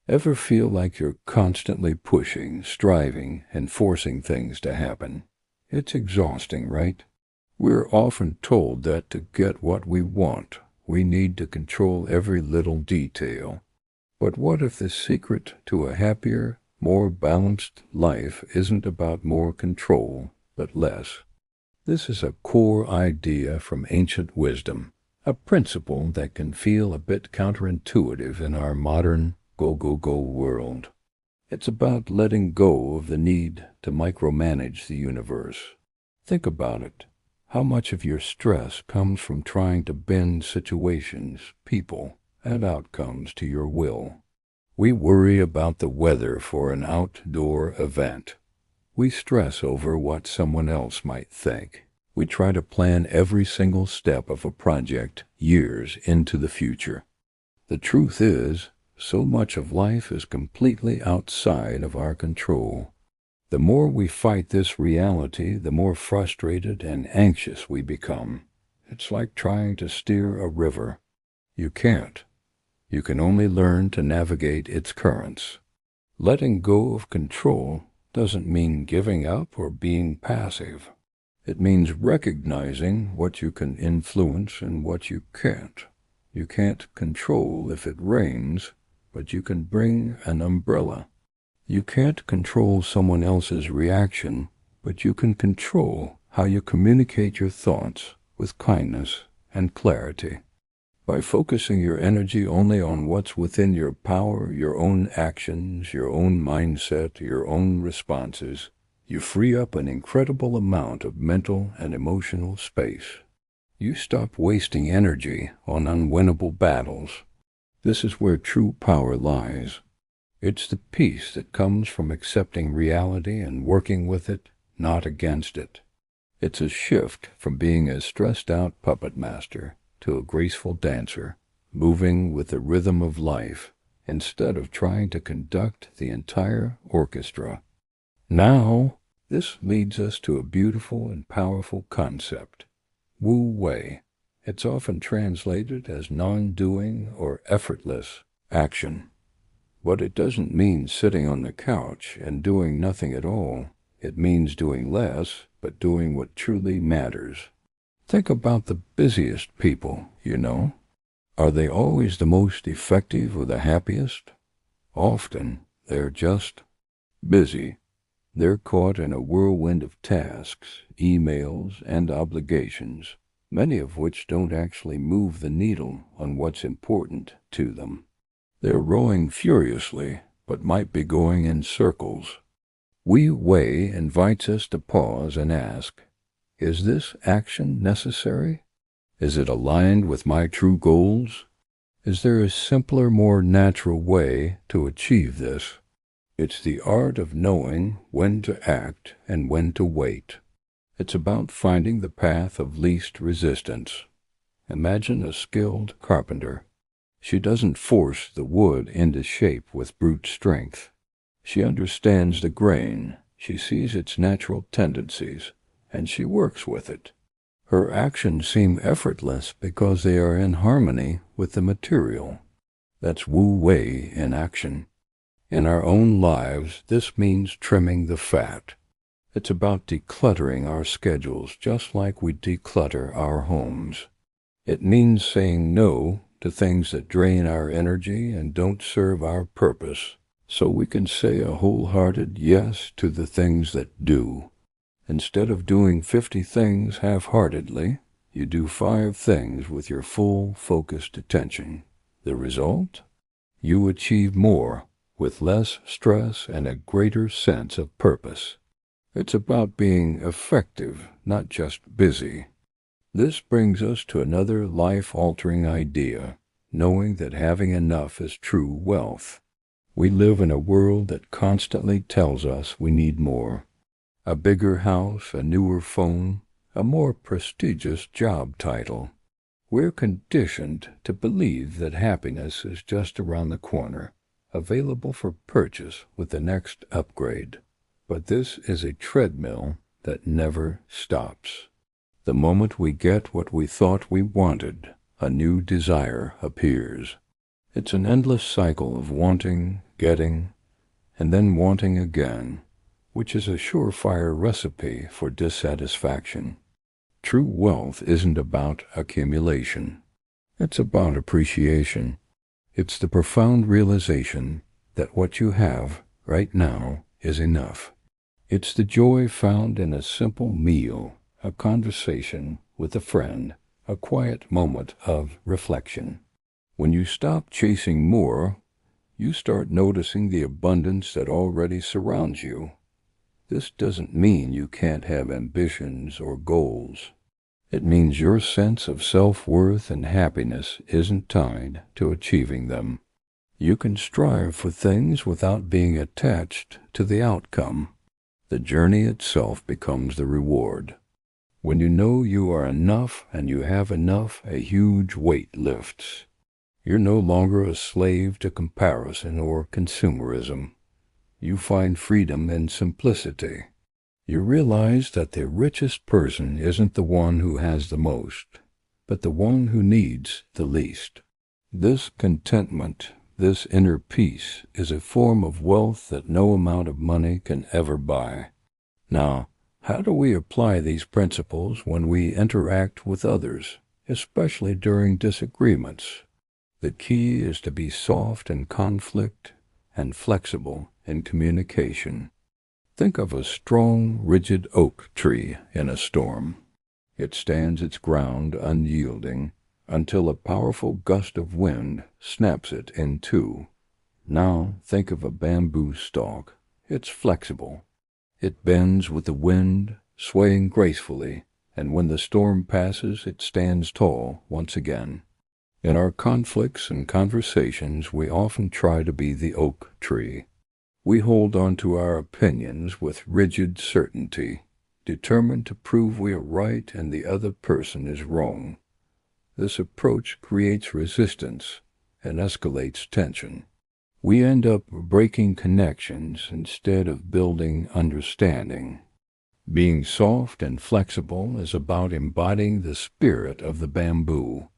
Ever feel like you're constantly pushing, striving, and forcing things to happen? It's exhausting, right? We're often told that to get what we want, we need to control every little detail. But what if the secret to a happier, more balanced life isn't about more control, but less? This is a core idea from ancient wisdom, a principle that can feel a bit counterintuitive in our modern go-go-go world. It's about letting go of the need to micromanage the universe. Think about it. How much of your stress comes from trying to bend situations, people, and outcomes to your will? We worry about the weather for an outdoor event. We stress over what someone else might think. We try to plan every single step of a project years into the future. The truth is, so much of life is completely outside of our control. The more we fight this reality, the more frustrated and anxious we become. It's like trying to steer a river. You can't. You can only learn to navigate its currents. Letting go of control doesn't mean giving up or being passive. It means recognizing what you can influence and what you can't. You can't control if it rains, but you can bring an umbrella. You can't control someone else's reaction, but you can control how you communicate your thoughts with kindness and clarity. By focusing your energy only on what's within your power, your own actions, your own mindset, your own responses, you free up an incredible amount of mental and emotional space. You stop wasting energy on unwinnable battles. This is where true power lies. It's the peace that comes from accepting reality and working with it, not against it. It's a shift from being a stressed-out puppet master to a graceful dancer, moving with the rhythm of life, instead of trying to conduct the entire orchestra. Now, this leads us to a beautiful and powerful concept, Wu Wei. It's often translated as non-doing or effortless action. But it doesn't mean sitting on the couch and doing nothing at all. It means doing less, but doing what truly matters. Think about the busiest people, you know. Are they always the most effective or the happiest? Often, they're just busy. They're caught in a whirlwind of tasks, emails, and obligations, many of which don't actually move the needle on what's important to them. They're rowing furiously, but might be going in circles. Wu Wei invites us to pause and ask, is this action necessary? Is it aligned with my true goals? Is there a simpler, more natural way to achieve this? It's the art of knowing when to act and when to wait. It's about finding the path of least resistance. Imagine a skilled carpenter. She doesn't force the wood into shape with brute strength. She understands the grain, she sees its natural tendencies, and she works with it. Her actions seem effortless because they are in harmony with the material. That's Wu Wei in action. In our own lives, this means trimming the fat. It's about decluttering our schedules just like we declutter our homes. It means saying no to things that drain our energy and don't serve our purpose, so we can say a wholehearted yes to the things that do. Instead of doing 50 things half-heartedly, you do 5 things with your full, focused attention. The result? You achieve more, with less stress and a greater sense of purpose. It's about being effective, not just busy. This brings us to another life-altering idea, knowing that having enough is true wealth. We live in a world that constantly tells us we need more. A bigger house, a newer phone, a more prestigious job title. We're conditioned to believe that happiness is just around the corner, available for purchase with the next upgrade. But this is a treadmill that never stops. The moment we get what we thought we wanted, a new desire appears. It's an endless cycle of wanting, getting, and then wanting again, which is a surefire recipe for dissatisfaction. True wealth isn't about accumulation. It's about appreciation. It's the profound realization that what you have right now is enough. It's the joy found in a simple meal, a conversation with a friend, a quiet moment of reflection. When you stop chasing more, you start noticing the abundance that already surrounds you. This doesn't mean you can't have ambitions or goals. It means your sense of self-worth and happiness isn't tied to achieving them. You can strive for things without being attached to the outcome. The journey itself becomes the reward. When you know you are enough and you have enough, a huge weight lifts. You're no longer a slave to comparison or consumerism. You find freedom in simplicity. You realize that the richest person isn't the one who has the most, but the one who needs the least. This contentment, this inner peace, is a form of wealth that no amount of money can ever buy. Now, how do we apply these principles when we interact with others, especially during disagreements? The key is to be soft in conflict and flexible in communication. Think of a strong, rigid oak tree in a storm. It stands its ground unyielding until a powerful gust of wind snaps it in two. Now think of a bamboo stalk. It's flexible. It bends with the wind, swaying gracefully, and when the storm passes, it stands tall once again. In our conflicts and conversations, we often try to be the oak tree. We hold on to our opinions with rigid certainty, determined to prove we are right and the other person is wrong. This approach creates resistance and escalates tension. We end up breaking connections instead of building understanding. Being soft and flexible is about embodying the spirit of the bamboo.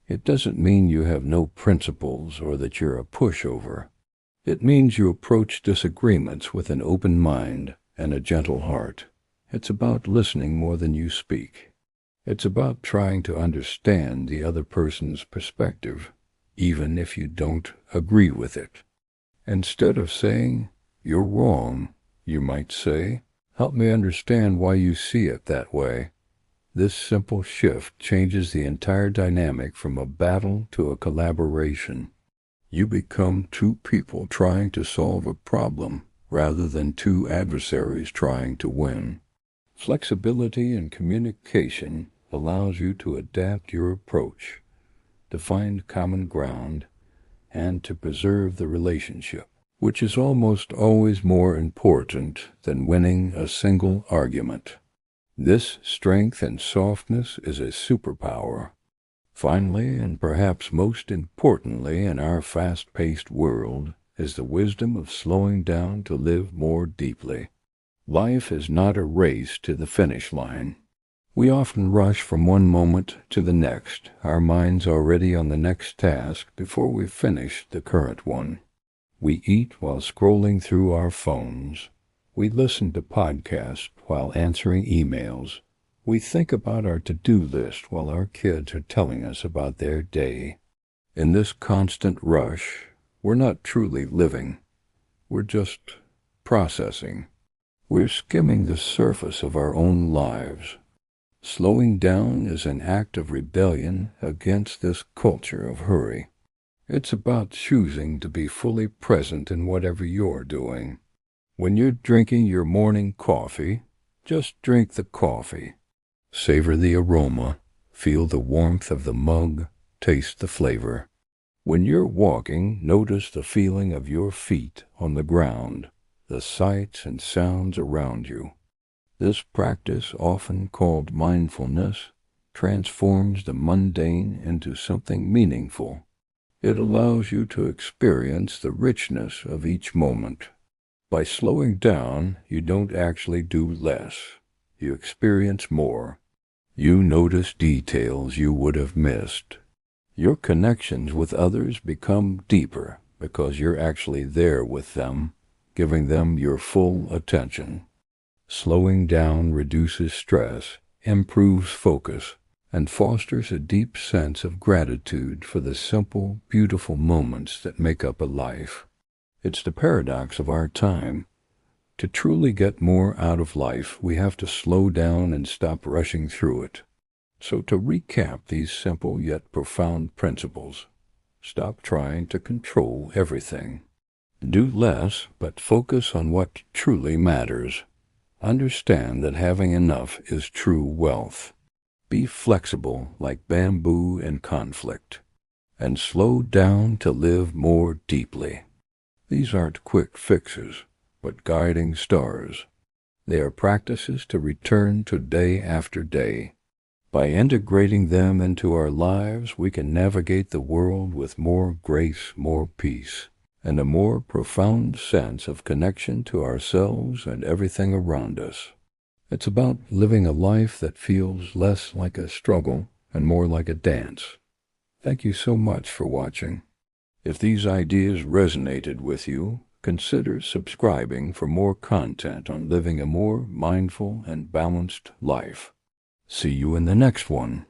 It doesn't mean you have no principles or that you're a pushover. It means you approach disagreements with an open mind and a gentle heart. It's about listening more than you speak. It's about trying to understand the other person's perspective, even if you don't agree with it. Instead of saying, "You're wrong," you might say, "Help me understand why you see it that way." This simple shift changes the entire dynamic from a battle to a collaboration. You become two people trying to solve a problem rather than two adversaries trying to win. Flexibility in communication allows you to adapt your approach, to find common ground, and to preserve the relationship, which is almost always more important than winning a single argument. This strength and softness is a superpower. Finally, and perhaps most importantly in our fast-paced world, is the wisdom of slowing down to live more deeply. Life is not a race to the finish line. We often rush from one moment to the next, our minds already on the next task before we finish the current one. We eat while scrolling through our phones. We listen to podcasts while answering emails. We think about our to-do list while our kids are telling us about their day. In this constant rush, we're not truly living. We're just processing. We're skimming the surface of our own lives. Slowing down is an act of rebellion against this culture of hurry. It's about choosing to be fully present in whatever you're doing. When you're drinking your morning coffee, just drink the coffee. Savor the aroma, feel the warmth of the mug, taste the flavor. When you're walking, notice the feeling of your feet on the ground, the sights and sounds around you. This practice, often called mindfulness, transforms the mundane into something meaningful. It allows you to experience the richness of each moment. By slowing down, you don't actually do less. You experience more. You notice details you would have missed. Your connections with others become deeper because you're actually there with them, giving them your full attention. Slowing down reduces stress, improves focus, and fosters a deep sense of gratitude for the simple, beautiful moments that make up a life. It's the paradox of our time. To truly get more out of life, we have to slow down and stop rushing through it. So to recap these simple yet profound principles, stop trying to control everything. Do less, but focus on what truly matters. Understand that having enough is true wealth. Be flexible like bamboo in conflict, and slow down to live more deeply. These aren't quick fixes, but guiding stars. They are practices to return to day after day. By integrating them into our lives, we can navigate the world with more grace, more peace, and a more profound sense of connection to ourselves and everything around us. It's about living a life that feels less like a struggle and more like a dance. Thank you so much for watching. If these ideas resonated with you, consider subscribing for more content on living a more mindful and balanced life. See you in the next one.